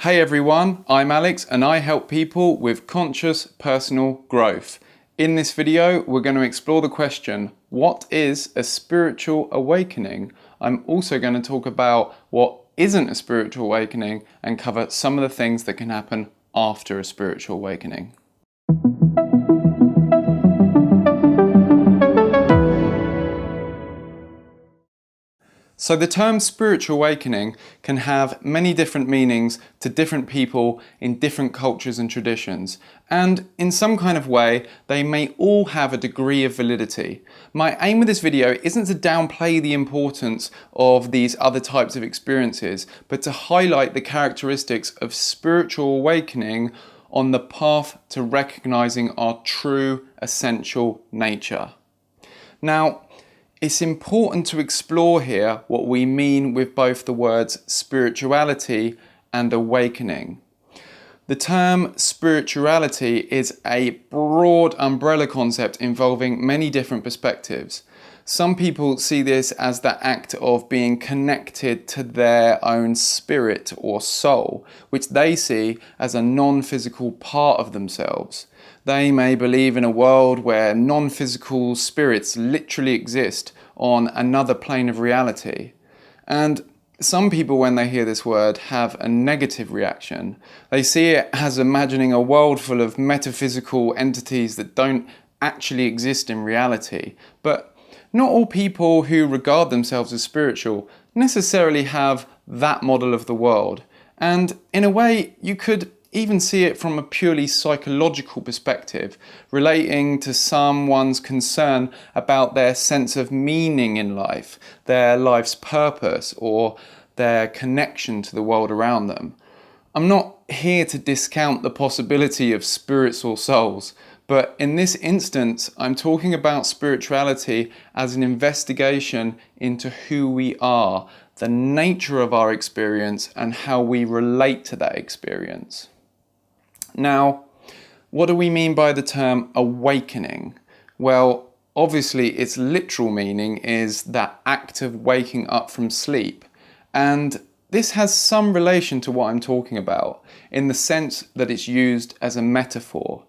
Hey everyone, I'm Alex and I help people with conscious personal growth. In this video, we're going to explore the question, what is a spiritual awakening? I'm also going to talk about what isn't a spiritual awakening and cover some of the things that can happen after a spiritual awakening. So the term spiritual awakening can have many different meanings to different people in different cultures and traditions, and in some kind of way they may all have a degree of validity. My aim with this video isn't to downplay the importance of these other types of experiences, but to highlight the characteristics of spiritual awakening on the path to recognizing our true essential nature. Now, it's important to explore here what we mean with both the words spirituality and awakening. The term spirituality is a broad umbrella concept involving many different perspectives. Some people see this as the act of being connected to their own spirit or soul, which they see as a non-physical part of themselves. They may believe in a world where non-physical spirits literally exist on another plane of reality. And some people, when they hear this word, have a negative reaction. They see it as imagining a world full of metaphysical entities that don't actually exist in reality. But not all people who regard themselves as spiritual necessarily have that model of the world. And in a way, you could even see it from a purely psychological perspective, relating to someone's concern about their sense of meaning in life, their life's purpose, or their connection to the world around them. I'm not here to discount the possibility of spirits or souls, but in this instance, I'm talking about spirituality as an investigation into who we are, the nature of our experience, and how we relate to that experience. Now, what do we mean by the term awakening? Well, obviously its literal meaning is that act of waking up from sleep. And this has some relation to what I'm talking about, in the sense that it's used as a metaphor.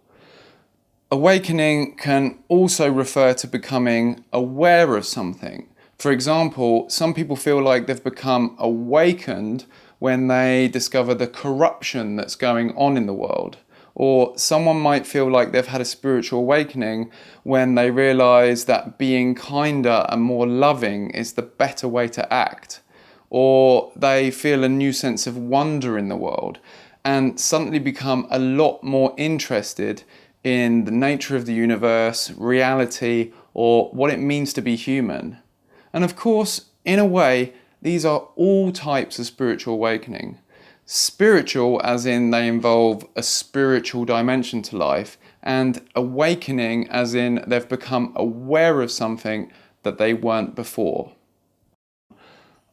Awakening can also refer to becoming aware of something. For example, some people feel like they've become awakened when they discover the corruption that's going on in the world. Or someone might feel like they've had a spiritual awakening when they realize that being kinder and more loving is the better way to act. Or they feel a new sense of wonder in the world and suddenly become a lot more interested in the nature of the universe, reality, or what it means to be human. And of course, in a way, these are all types of spiritual awakening. Spiritual as in they involve a spiritual dimension to life, and awakening as in they've become aware of something that they weren't before.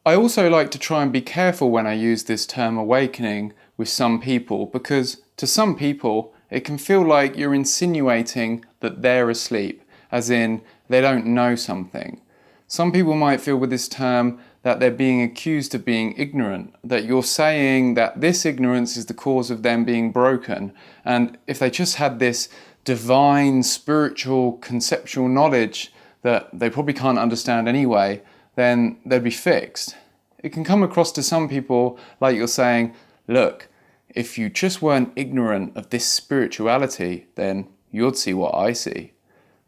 I also like to try and be careful when I use this term awakening with some people, because to some people it can feel like you're insinuating that they're asleep, as in they don't know something. Some people might feel with this term that they're being accused of being ignorant, that you're saying that this ignorance is the cause of them being broken, and if they just had this divine, spiritual, conceptual knowledge that they probably can't understand anyway, then they'd be fixed. It can come across to some people like you're saying, look, if you just weren't ignorant of this spirituality, then you'd see what I see.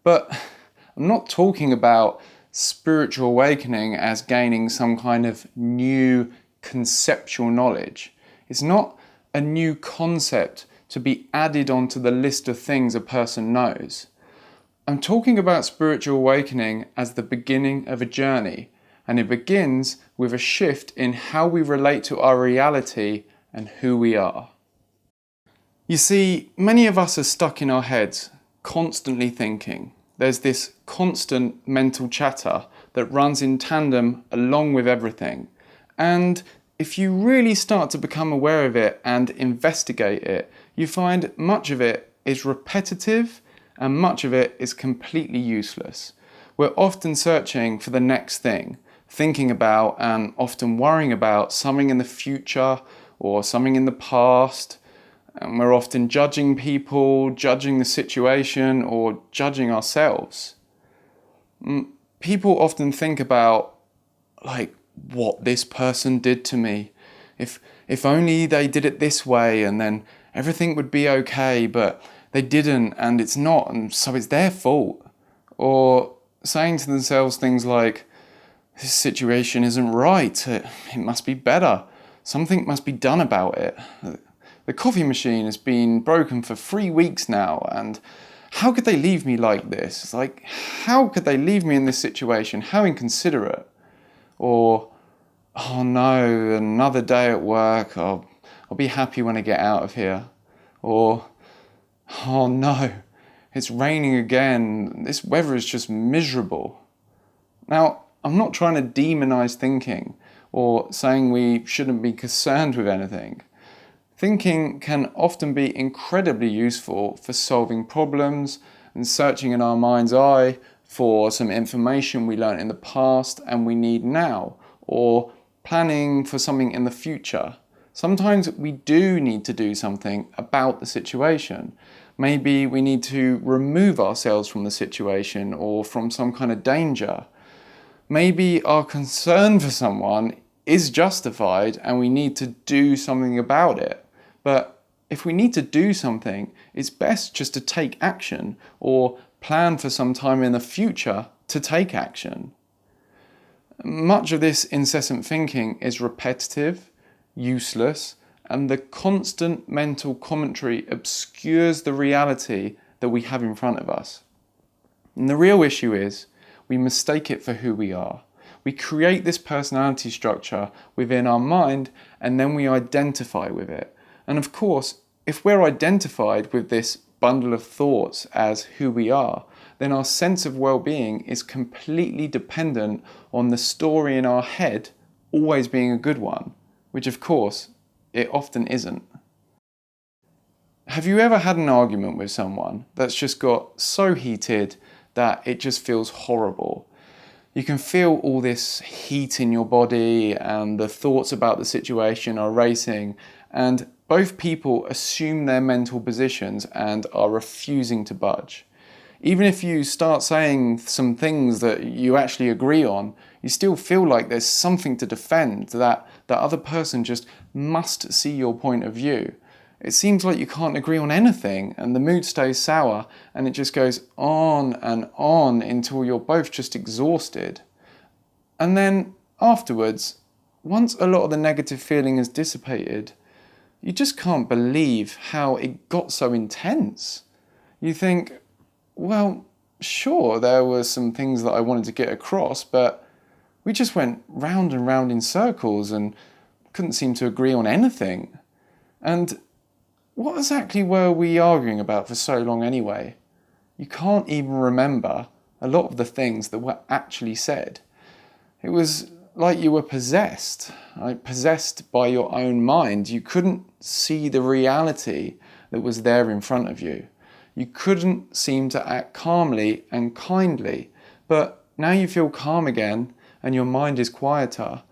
But I'm not talking about spiritual awakening as gaining some kind of new conceptual knowledge. It's not a new concept to be added onto the list of things a person knows. I'm talking about spiritual awakening as the beginning of a journey, and it begins with a shift in how we relate to our reality and who we are. You see, many of us are stuck in our heads, constantly thinking. There's this constant mental chatter that runs in tandem along with everything. And if you really start to become aware of it and investigate it, you find much of it is repetitive and much of it is completely useless. We're often searching for the next thing, thinking about and often worrying about something in the future or something in the past, and we're often judging people, judging the situation, or judging ourselves. People often think about, like, what this person did to me. If only they did it this way, and then everything would be okay, but they didn't, and it's not, and so it's their fault. Or saying to themselves things like, this situation isn't right, it must be better, something must be done about it. The coffee machine has been broken for 3 weeks now, and how could they leave me like this? It's like, how could they leave me in this situation? How inconsiderate. Or, oh no, another day at work, I'll be happy when I get out of here. Or, oh no, it's raining again, this weather is just miserable. Now, I'm not trying to demonize thinking or saying we shouldn't be concerned with anything. Thinking can often be incredibly useful for solving problems and searching in our mind's eye for some information we learned in the past and we need now, or planning for something in the future. Sometimes we do need to do something about the situation. Maybe we need to remove ourselves from the situation or from some kind of danger. Maybe our concern for someone is justified and we need to do something about it. But if we need to do something, it's best just to take action or plan for some time in the future to take action. Much of this incessant thinking is repetitive, useless, and the constant mental commentary obscures the reality that we have in front of us. And the real issue is we mistake it for who we are. We create this personality structure within our mind and then we identify with it. And of course, if we're identified with this bundle of thoughts as who we are, then our sense of well-being is completely dependent on the story in our head always being a good one, which of course, it often isn't. Have you ever had an argument with someone that's just got so heated that it just feels horrible? You can feel all this heat in your body and the thoughts about the situation are racing, and both people assume their mental positions and are refusing to budge. Even if you start saying some things that you actually agree on, you still feel like there's something to defend, that the other person just must see your point of view. It seems like you can't agree on anything and the mood stays sour and it just goes on and on until you're both just exhausted. And then afterwards, once a lot of the negative feeling is dissipated, you just can't believe how it got so intense. You think, well, sure, there were some things that I wanted to get across, but we just went round and round in circles and couldn't seem to agree on anything. And what exactly were we arguing about for so long anyway? You can't even remember a lot of the things that were actually said. It was like you were possessed, like possessed by your own mind. You couldn't see the reality that was there in front of you. You couldn't seem to act calmly and kindly, but now you feel calm again and your mind is quieter.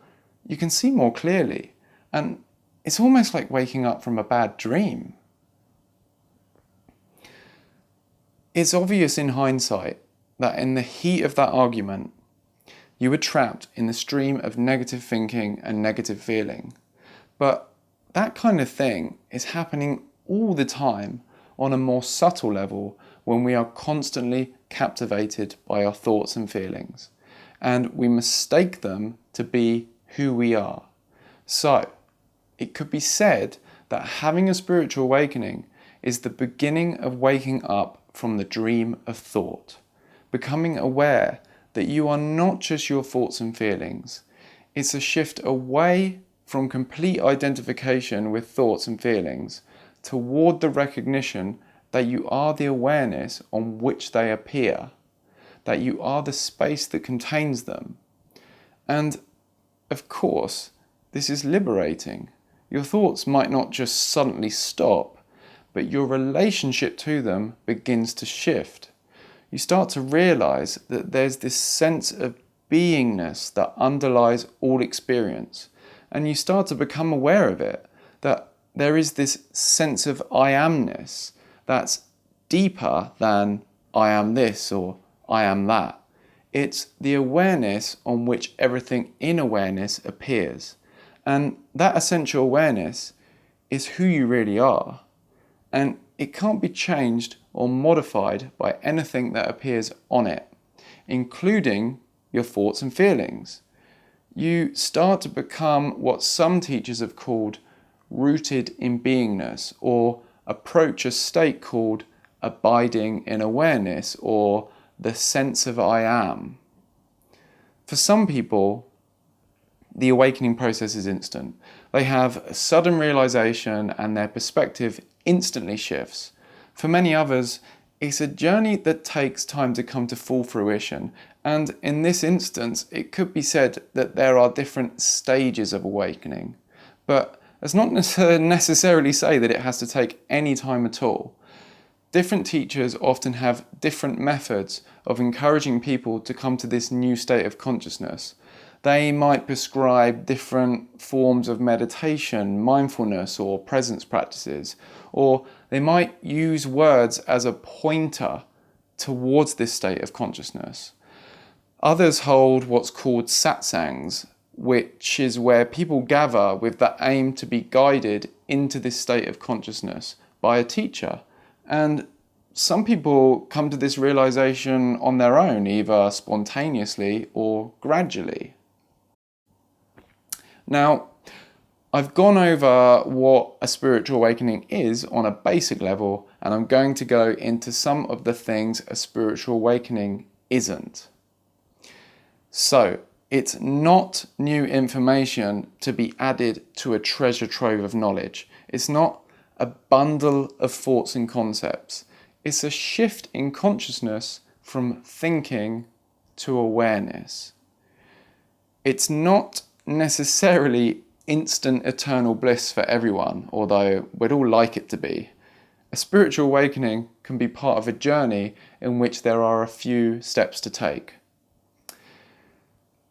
You can see more clearly, and it's almost like waking up from a bad dream. It's obvious in hindsight that in the heat of that argument, you were trapped in the stream of negative thinking and negative feeling. But that kind of thing is happening all the time on a more subtle level when we are constantly captivated by our thoughts and feelings, and we mistake them to be who we are. So, it could be said that having a spiritual awakening is the beginning of waking up from the dream of thought, becoming aware that you are not just your thoughts and feelings. It's a shift away from complete identification with thoughts and feelings toward the recognition that you are the awareness on which they appear, that you are the space that contains them. And of course, this is liberating. Your thoughts might not just suddenly stop, but your relationship to them begins to shift. You start to realize that there's this sense of beingness that underlies all experience, and you start to become aware of it, there is this sense of I amness that's deeper than I am this or I am that. It's the awareness on which everything in awareness appears. And that essential awareness is who you really are. And it can't be changed or modified by anything that appears on it, including your thoughts and feelings. You start to become what some teachers have called rooted in beingness, or approach a state called abiding in awareness, or the sense of I am. For some people, the awakening process is instant. They have a sudden realization and their perspective instantly shifts. For many others, it's a journey that takes time to come to full fruition. And in this instance, it could be said that there are different stages of awakening. But that's not necessarily say that it has to take any time at all. Different teachers often have different methods of encouraging people to come to this new state of consciousness. They might prescribe different forms of meditation, mindfulness, or presence practices, or they might use words as a pointer towards this state of consciousness. Others hold what's called satsangs, which is where people gather with the aim to be guided into this state of consciousness by a teacher. And some people come to this realization on their own, either spontaneously or gradually. Now, I've gone over what a spiritual awakening is on a basic level, and I'm going to go into some of the things a spiritual awakening isn't. So, it's not new information to be added to a treasure trove of knowledge. It's not a bundle of thoughts and concepts. It's a shift in consciousness from thinking to awareness. It's not necessarily instant eternal bliss for everyone, although we'd all like it to be. A spiritual awakening can be part of a journey in which there are a few steps to take.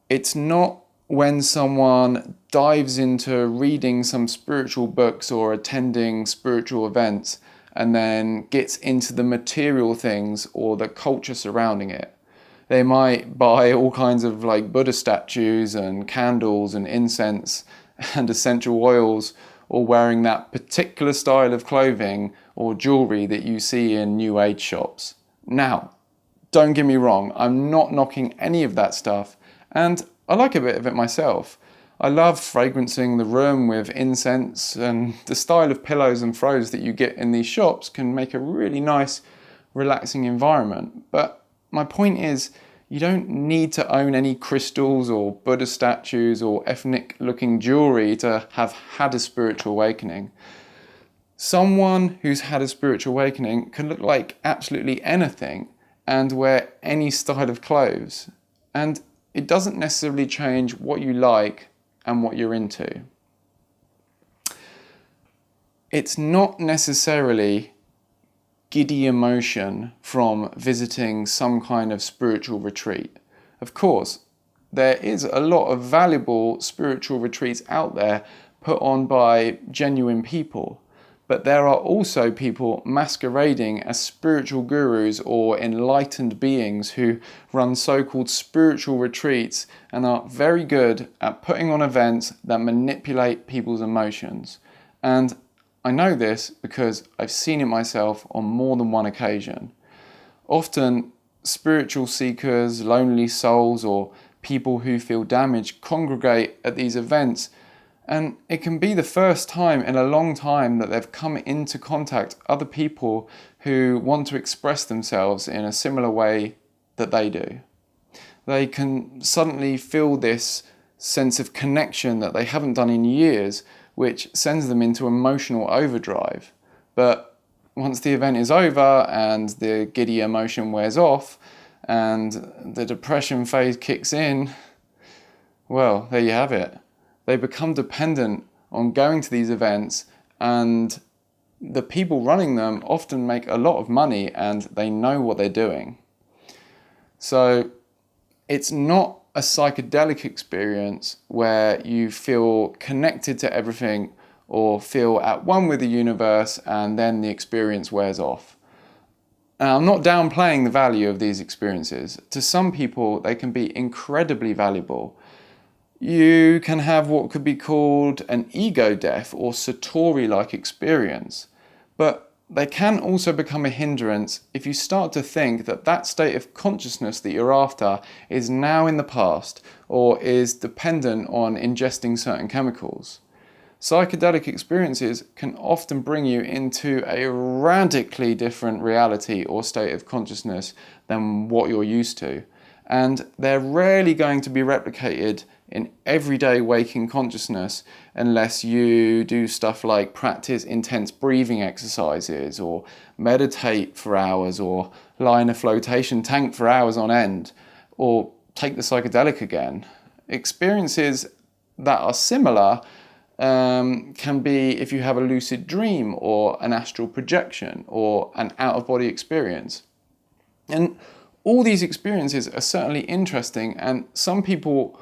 It's not when someone dives into reading some spiritual books or attending spiritual events and then gets into the material things or the culture surrounding it. They might buy all kinds of Buddha statues and candles and incense and essential oils, or wearing that particular style of clothing or jewelry that you see in New Age shops. Now, don't get me wrong, I'm not knocking any of that stuff, and I like a bit of it myself. I love fragrancing the room with incense, and the style of pillows and throws that you get in these shops can make a really nice, relaxing environment. But my point is, you don't need to own any crystals or Buddha statues or ethnic-looking jewelry to have had a spiritual awakening. Someone who's had a spiritual awakening can look like absolutely anything and wear any style of clothes. And it doesn't necessarily change what you like and what you're into. It's not necessarily giddy emotion from visiting some kind of spiritual retreat. Of course, there is a lot of valuable spiritual retreats out there put on by genuine people, but there are also people masquerading as spiritual gurus or enlightened beings who run so-called spiritual retreats and are very good at putting on events that manipulate people's emotions. And I know this because I've seen it myself on more than one occasion. Often, spiritual seekers, lonely souls, or people who feel damaged congregate at these events, and it can be the first time in a long time that they've come into contact with other people who want to express themselves in a similar way that they do. They can suddenly feel this sense of connection that they haven't done in years, which sends them into emotional overdrive. But once the event is over and the giddy emotion wears off and the depression phase kicks in, well, there you have it. They become dependent on going to these events, and the people running them often make a lot of money and they know what they're doing. So it's not a psychedelic experience where you feel connected to everything or feel at one with the universe, and then the experience wears off. Now, I'm not downplaying the value of these experiences. To some people, they can be incredibly valuable. You can have what could be called an ego death or Satori-like experience, but they can also become a hindrance if you start to think that that state of consciousness that you're after is now in the past or is dependent on ingesting certain chemicals. Psychedelic experiences can often bring you into a radically different reality or state of consciousness than what you're used to, and they're rarely going to be replicated in everyday waking consciousness unless you do stuff like practice intense breathing exercises or meditate for hours or lie in a flotation tank for hours on end or take the psychedelic again. Experiences that are similar can be if you have a lucid dream or an astral projection or an out-of-body experience. And all these experiences are certainly interesting, and some people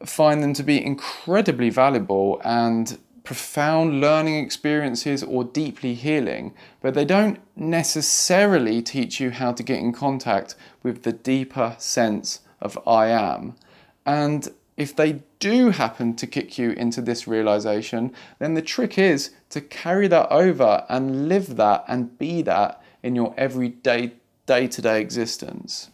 find them to be incredibly valuable and profound learning experiences or deeply healing, but they don't necessarily teach you how to get in contact with the deeper sense of I am. And if they do happen to kick you into this realization, then the trick is to carry that over and live that and be that in your everyday, day-to-day existence.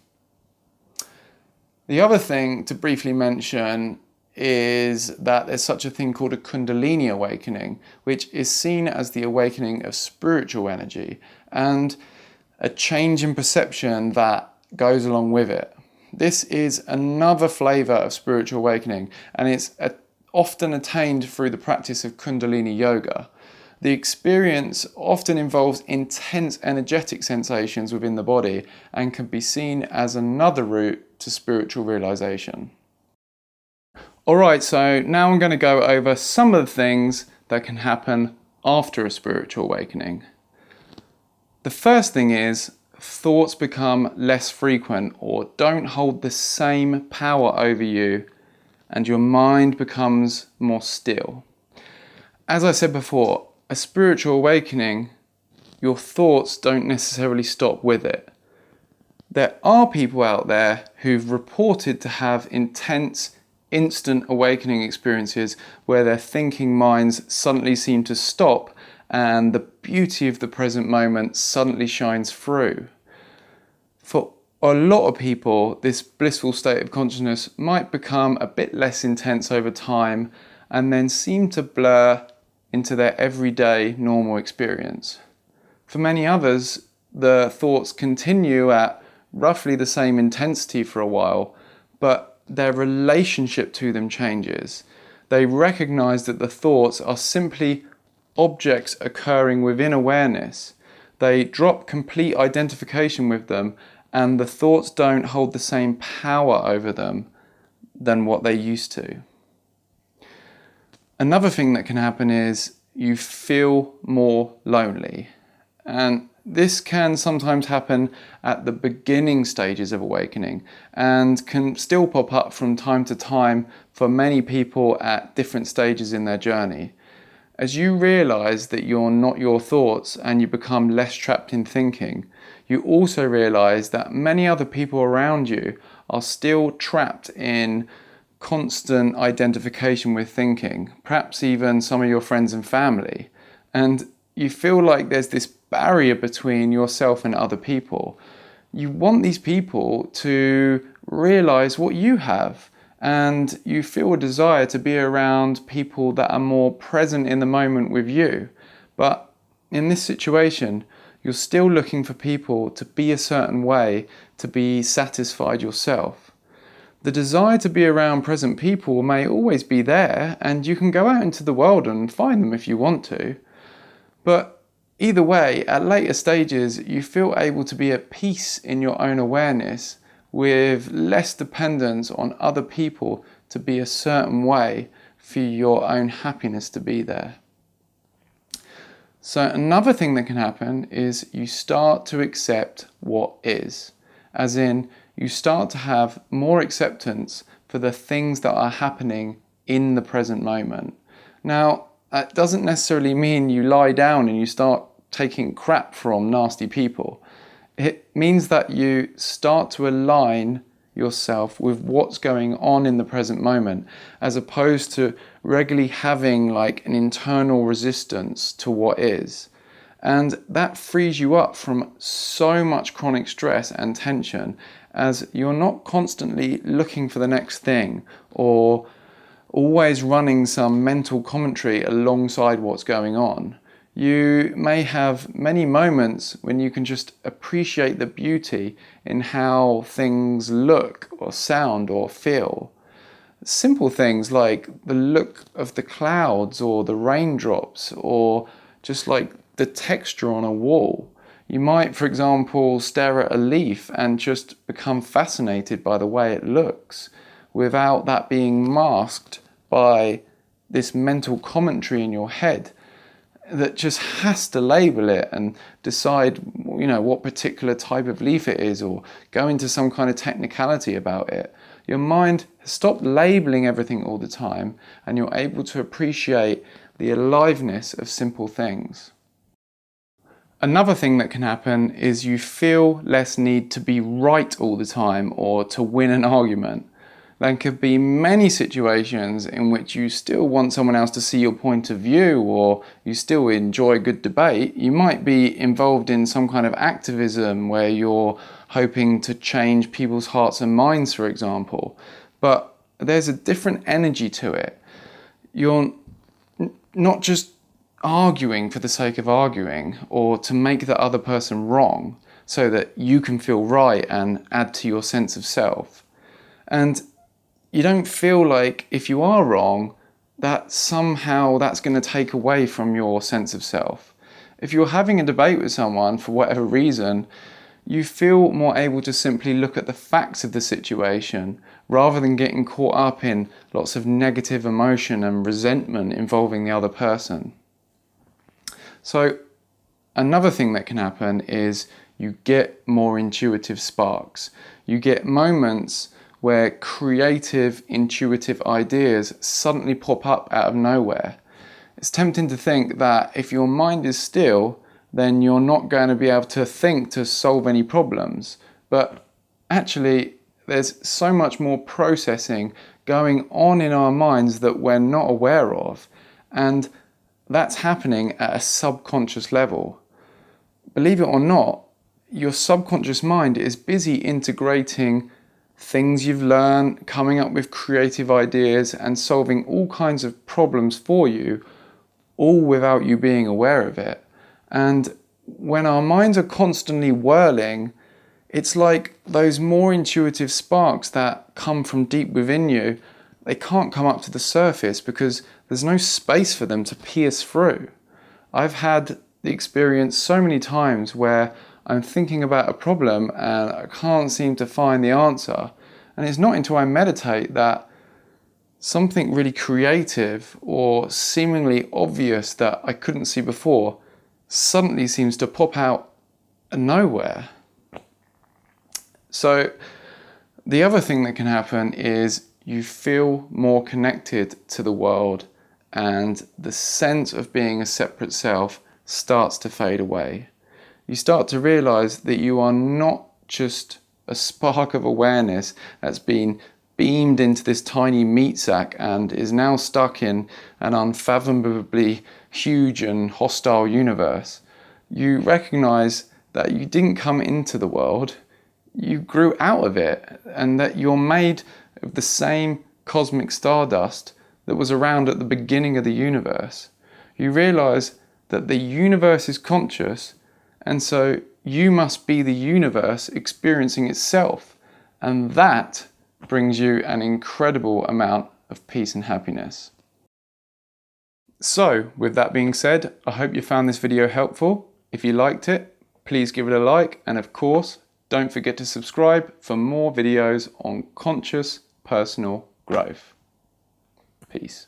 The other thing to briefly mention is that there's such a thing called a Kundalini Awakening, which is seen as the awakening of spiritual energy and a change in perception that goes along with it. This is another flavour of spiritual awakening, and it's often attained through the practice of Kundalini yoga. The experience often involves intense energetic sensations within the body and can be seen as another route to spiritual realization. Alright, so now I'm going to go over some of the things that can happen after a spiritual awakening. The first thing is thoughts become less frequent or don't hold the same power over you, and your mind becomes more still. As I said before, a spiritual awakening, your thoughts don't necessarily stop with it. There are people out there who've reported to have intense, instant awakening experiences where their thinking minds suddenly seem to stop and the beauty of the present moment suddenly shines through. For a lot of people, this blissful state of consciousness might become a bit less intense over time and then seem to blur into their everyday normal experience. For many others, the thoughts continue at roughly the same intensity for a while, but their relationship to them changes. They recognize that the thoughts are simply objects occurring within awareness. They drop complete identification with them, and the thoughts don't hold the same power over them than what they used to. Another thing that can happen is you feel more lonely, and this can sometimes happen at the beginning stages of awakening and can still pop up from time to time for many people at different stages in their journey. As you realize that you're not your thoughts and you become less trapped in thinking, you also realize that many other people around you are still trapped in constant identification with thinking, perhaps even some of your friends and family, and you feel like there's this barrier between yourself and other people. You want these people to realize what you have, and you feel a desire to be around people that are more present in the moment with you. But in this situation, you're still looking for people to be a certain way to be satisfied yourself. The desire to be around present people may always be there, and you can go out into the world and find them if you want to. But either way, at later stages, you feel able to be at peace in your own awareness with less dependence on other people to be a certain way for your own happiness to be there. So another thing that can happen is you start to accept what is, as in you start to have more acceptance for the things that are happening in the present moment. Now, that doesn't necessarily mean you lie down and you start taking crap from nasty people. It means that you start to align yourself with what's going on in the present moment, as opposed to regularly having like an internal resistance to what is. And that frees you up from so much chronic stress and tension, as you're not constantly looking for the next thing or always running some mental commentary alongside what's going on. You may have many moments when you can just appreciate the beauty in how things look or sound or feel. Simple things like the look of the clouds or the raindrops, or just like the texture on a wall. You might, for example, stare at a leaf and just become fascinated by the way it looks, without that being masked by this mental commentary in your head that just has to label it and decide, what particular type of leaf it is, or go into some kind of technicality about it. Your mind has stopped labeling everything all the time, and you're able to appreciate the aliveness of simple things. Another thing that can happen is you feel less need to be right all the time or to win an argument. There could be many situations in which you still want someone else to see your point of view, or you still enjoy a good debate. You might be involved in some kind of activism where you're hoping to change people's hearts and minds, for example. But there's a different energy to it. You're not just arguing for the sake of arguing, or to make the other person wrong so that you can feel right and add to your sense of self. And you don't feel like if you are wrong, that somehow that's going to take away from your sense of self. If you're having a debate with someone for whatever reason, you feel more able to simply look at the facts of the situation rather than getting caught up in lots of negative emotion and resentment involving the other person. So another thing that can happen is you get more intuitive sparks. You get moments where creative, intuitive ideas suddenly pop up out of nowhere. It's tempting to think that if your mind is still, then you're not going to be able to think to solve any problems. But actually, there's so much more processing going on in our minds that we're not aware of. And that's happening at a subconscious level. Believe it or not, your subconscious mind is busy integrating things you've learned, coming up with creative ideas and solving all kinds of problems for you, all without you being aware of it. And when our minds are constantly whirling, it's like those more intuitive sparks that come from deep within you, they can't come up to the surface because there's no space for them to pierce through. I've had the experience so many times where I'm thinking about a problem and I can't seem to find the answer. And it's not until I meditate that something really creative or seemingly obvious that I couldn't see before suddenly seems to pop out of nowhere. So the other thing that can happen is you feel more connected to the world, and the sense of being a separate self starts to fade away. You start to realize that you are not just a spark of awareness that's been beamed into this tiny meat sack and is now stuck in an unfathomably huge and hostile universe. You recognize that you didn't come into the world, you grew out of it, and that you're made of the same cosmic stardust that was around at the beginning of the universe. You realize that the universe is conscious, and so you must be the universe experiencing itself, and that brings you an incredible amount of peace and happiness. So, with that being said, I hope you found this video helpful. If you liked it, please give it a like, and of course, don't forget to subscribe for more videos on conscious personal growth. Peace.